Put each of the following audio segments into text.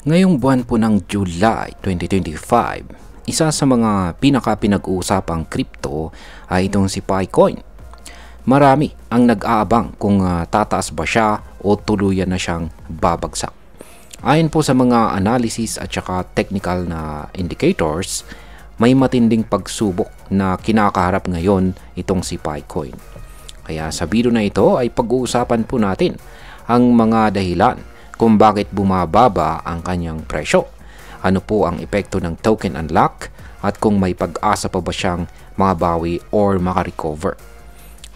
Ngayong buwan po ng July 2025, isa sa mga pinag-uusapang crypto ay itong si Picoin. Marami ang nag-aabang kung tataas ba siya o tuluyan na siyang babagsak. Ayon po sa mga analysis at saka technical na indicators, may matinding pagsubok na kinakaharap ngayon itong si Picoin. Kaya sa video na ito ay pag-uusapan po natin ang mga dahilan kung bakit bumababa ang kanyang presyo. Ano po ang epekto ng token unlock at kung may pag-asa pa ba siyang mabawi or makarecover.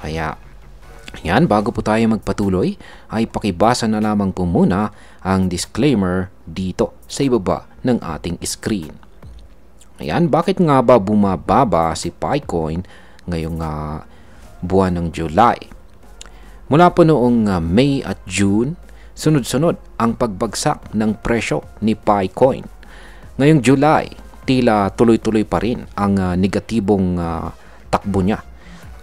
Kaya yan, bago po tayo magpatuloy ay pakibasa na lamang po muna ang disclaimer dito sa ibaba ng ating screen. Ayan, bakit nga ba bumababa si Picoin ngayong buwan ng July? Mula po noong May at June, sunod-sunod ang pagbagsak ng presyo ni Picoin. Ngayong July, tila tuloy-tuloy pa rin ang negatibong takbo niya.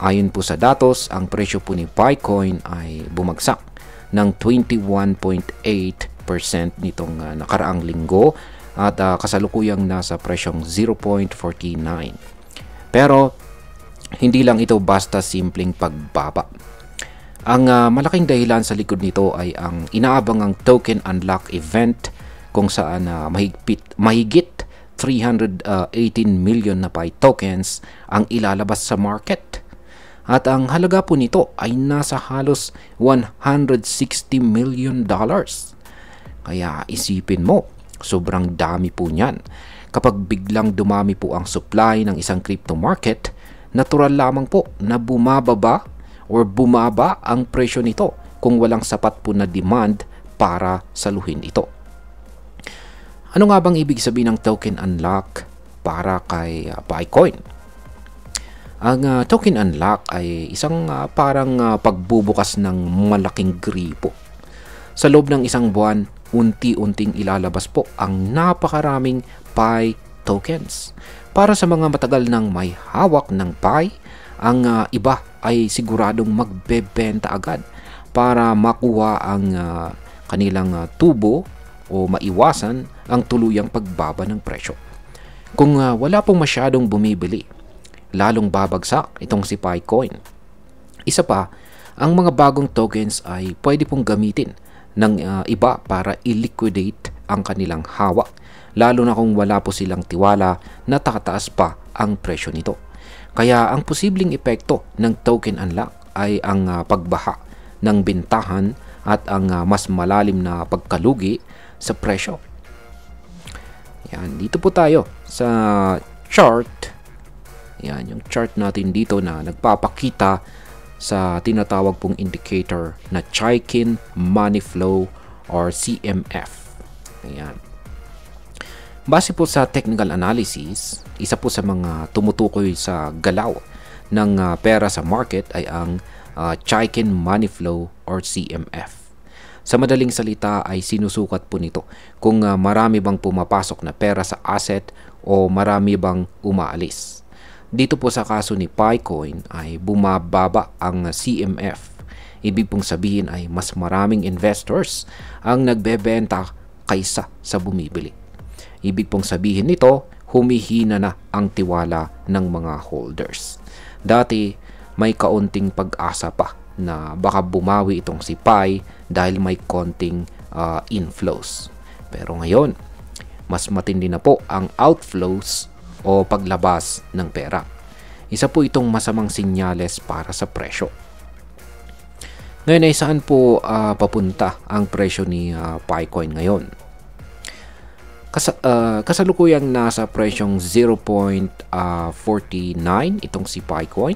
Ayon po sa datos, ang presyo po ni Picoin ay bumagsak ng 21.8% nitong nakaraang linggo at kasalukuyang nasa presyong 0.49. Pero hindi lang ito basta simpleng pagbaba. Ang malaking dahilan sa likod nito ay ang inaabangang token unlock event kung saan mahigit 318 million na Pi tokens ang ilalabas sa market. At ang halaga po nito ay nasa halos $160 million. Kaya isipin mo, sobrang dami po niyan. Kapag biglang dumami po ang supply ng isang crypto market, natural lamang po na bumababa or bumaba ang presyo nito kung walang sapat po na demand para saluhin ito. Ano nga bang ibig sabihin ng token unlock para kay Picoin? Ang token unlock ay isang parang pagbubukas ng malaking gripo. Sa loob ng isang buwan, unti-unting ilalabas po ang napakaraming Pi tokens. Para sa mga matagal nang may hawak ng Pi, ang iba ay siguradong magbebenta agad para makuha ang kanilang tubo o maiwasan ang tuluyang pagbaba ng presyo. Kung wala pong masyadong bumibili, lalong babagsak itong si Picoin. Isa pa, ang mga bagong tokens ay pwede pong gamitin ng iba para i-liquidate ang kanilang hawak, lalo na kung wala po silang tiwala na tataas pa ang presyo nito. Kaya ang posibleng epekto ng token unlock ay ang pagbaha ng bintahan at ang mas malalim na pagkalugi sa presyo. Yan, dito po tayo sa chart. Yan, yung chart natin dito na nagpapakita sa tinatawag pong indicator na Chaikin Money Flow or CMF. Ayan. Base po sa technical analysis, isa po sa mga tumutukoy sa galaw ng pera sa market ay ang Chaikin Money Flow or CMF. Sa madaling salita ay sinusukat po nito kung marami bang pumapasok na pera sa asset o marami bang umaalis. Dito po sa kaso ni Picoin ay bumababa ang CMF. Ibig pong sabihin ay mas maraming investors ang nagbebenta kaysa sa bumibili. Ibig pong sabihin nito, humihina na ang tiwala ng mga holders. Dati, may kaunting pag-asa pa na baka bumawi itong si Pi dahil may konting inflows. Pero ngayon, mas matindi na po ang outflows o paglabas ng pera. Isa po itong masamang sinyales para sa presyo. Ngayon ay saan po papunta ang presyo ni Picoin ngayon? Kasalukuyang nasa presyong 0.49 itong si Picoin.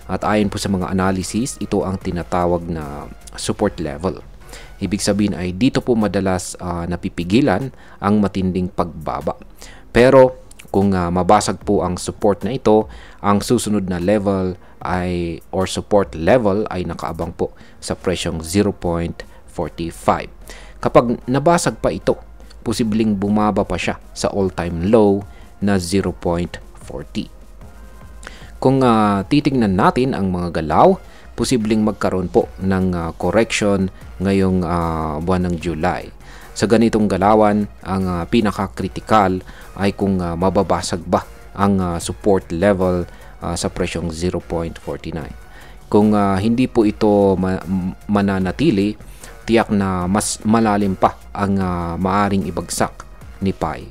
At ayon po sa mga analysis, ito ang tinatawag na support level. Ibig sabihin ay dito po madalas napipigilan ang matinding pagbaba. Pero kung mabasag po ang support na ito, ang susunod na level ay or support level ay nakaabang po sa presyong 0.45. Kapag nabasag pa ito, posibleng bumaba pa siya sa all-time low na 0.40. Kung titingnan natin ang mga galaw, posibleng magkaroon po ng correction ngayong buwan ng July. Sa ganitong galawan, ang pinaka-critical ay kung mababasag ba ang support level sa presyong 0.49. Kung hindi po ito mananatili, tiyak na mas malalim pa ang maaring ibagsak ni PAI.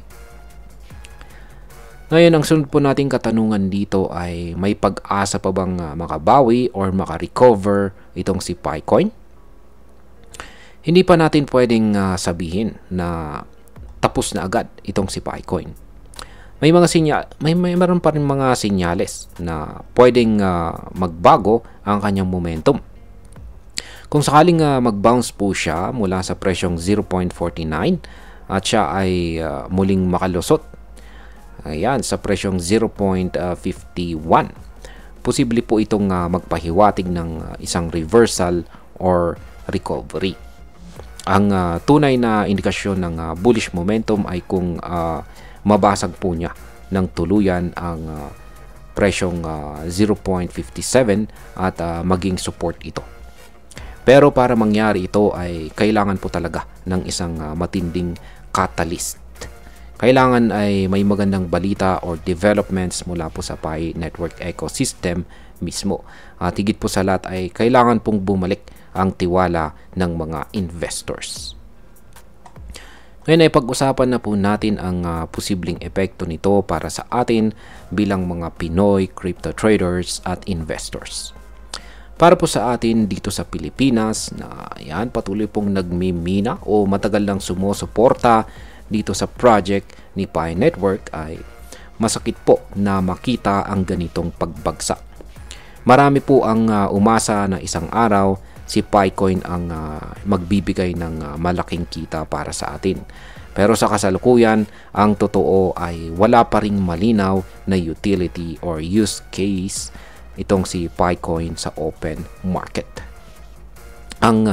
Ngayon, ang sunod po nating katanungan dito ay may pag-asa pa bang makabawi or makarecover itong si PaiCoin? Hindi pa natin pwedeng sabihin na tapos na agad itong si PaiCoin. May meron pa rin mga senyales na pwedeng magbago ang kanyang momentum. Kung sakaling mag-bounce po siya mula sa presyong 0.49 at siya ay muling makalusot, ayan, sa presyong 0.51, posible po itong magpahiwatig ng isang reversal or recovery. Ang tunay na indikasyon ng bullish momentum ay kung mabasag po niya ng tuluyan ang presyong 0.57 at maging support ito. Pero para mangyari ito ay kailangan po talaga ng isang matinding catalyst. Kailangan ay may magandang balita or developments mula po sa Pi Network ecosystem mismo. At higit po sa lahat ay kailangan pong bumalik ang tiwala ng mga investors. Ngayon ay pag-usapan na po natin ang posibleng epekto nito para sa atin bilang mga Pinoy crypto traders at investors. Para po sa atin dito sa Pilipinas na yan, patuloy pong nagmimina o matagal lang sumusuporta dito sa project ni Pi Network, ay masakit po na makita ang ganitong pagbagsak. Marami po ang umasa na isang araw si PaiCoin ang magbibigay ng malaking kita para sa atin. Pero sa kasalukuyan, ang totoo ay wala pa ring malinaw na utility or use case itong si PaiCoin sa open market. Ang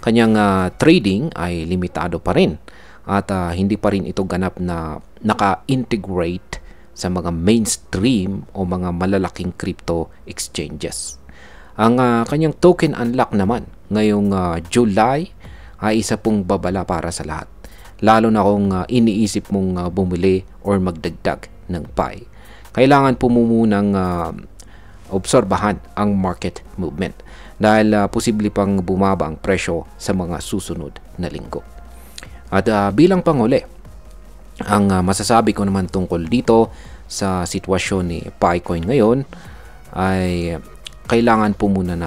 kanyang trading ay limitado pa rin at hindi pa rin ito ganap na naka-integrate sa mga mainstream o mga malalaking crypto exchanges. Ang kanyang token unlock naman ngayong July ay isa pong babala para sa lahat. Lalo na kung iniisip mong bumili or magdagdag ng Pi. Kailangan po munang obserbahan ang market movement dahil posible pang bumaba ang presyo sa mga susunod na linggo. At bilang panghuli, ang masasabi ko naman tungkol dito sa sitwasyon ni PaiCoin ngayon ay kailangan muna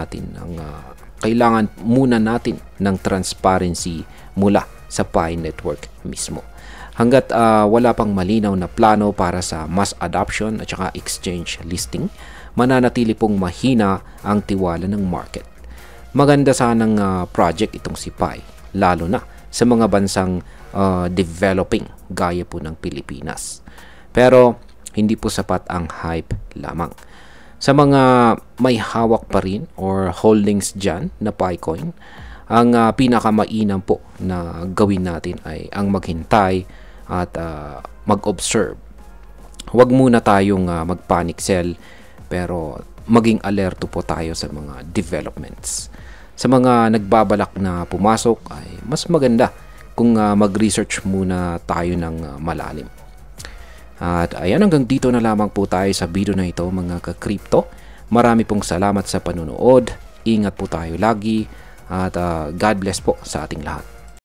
natin ng transparency mula sa Pi Network mismo. Hanggat wala pang malinaw na plano para sa mass adoption at saka exchange listing, mananatili pong mahina ang tiwala ng market. Maganda sanang project itong si Pi, lalo na sa mga bansang developing gaya po ng Pilipinas. Pero hindi po sapat ang hype lamang. Sa mga may hawak pa rin or holdings dyan na PaiCoin, ang pinakamainam po na gawin natin ay ang maghintay at mag-observe. Huwag muna tayong mag-panic sell, pero maging alerto po tayo sa mga developments. Sa mga nagbabalak na pumasok ay mas maganda kung mag-research muna tayo ng malalim. At ayan, hanggang dito na lamang po tayo sa video na ito mga ka-crypto. Marami pong salamat sa panonood. Ingat po tayo lagi at God bless po sa ating lahat.